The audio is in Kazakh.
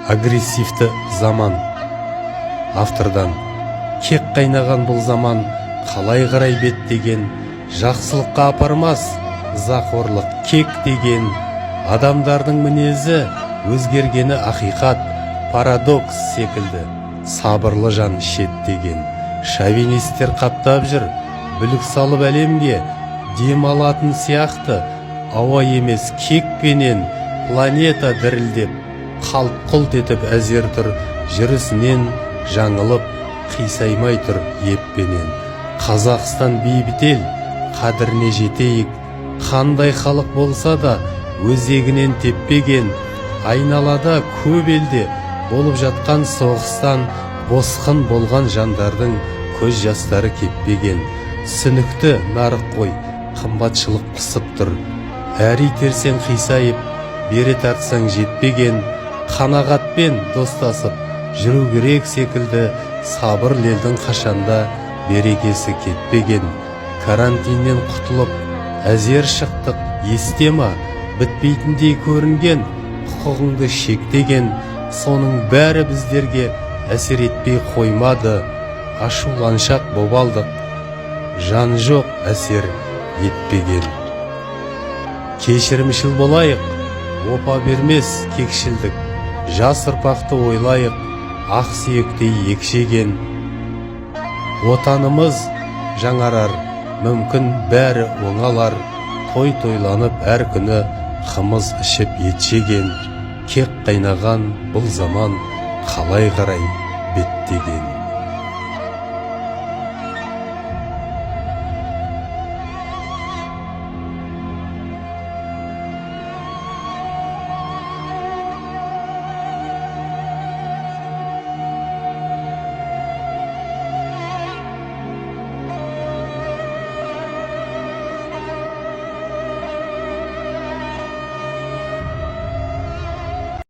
Агрессивті заман. Автордан: кек қайнаған бұл заман қалай қарай беттеген, жақсылыққа апармас ызақорлық кек деген. Адамдардың мінезі өзгергені ақиқат, парадокс секілді сабырлы жан шеттеген. Шовинистер қаптап жүр бүлік салып әлемге, дем алатын сияқты ауа емес кекпенен. Планета дірілдеп қалт-құлт етіп әзер тұр, жүрісінен жаңылып қисаймай тұр еппенен. Қазақстан бейбіт ел, қадіріне жетейік, қандай халық болса да өзегінен теппеген. Айналада көп елде болып жатқан соғыстан босқын болған жандардың көз жастары кеппеген. Сүнікті нарық қой, қымбатшылық қысып тұр, әр итерсең қисайып, бере тартсаң жетпеген. Қанағатпен достасып жүру керек секілді, сабыр елдің қашанда берекесі кетпеген. Карантиннен құтылып әзер шықтық, есте ма бітпейтіндей көрінген құқығыңды шектеген. Соның бәрі біздерге әсер етпей қоймады, ашуланшақ боп алдық, жан жоқ әсер етпеген. Кешірімшіл болайық, опа бермес кекшілдік, жас ұрпақты ойлайық, ақ сүйектей екшеген. Отанымыз жаңарар, мүмкін бәрі оңалар, той-тойланып әр күні қымыз ішіп ет жеген. Кек қайнаған бұл заман қалай қарай беттеген.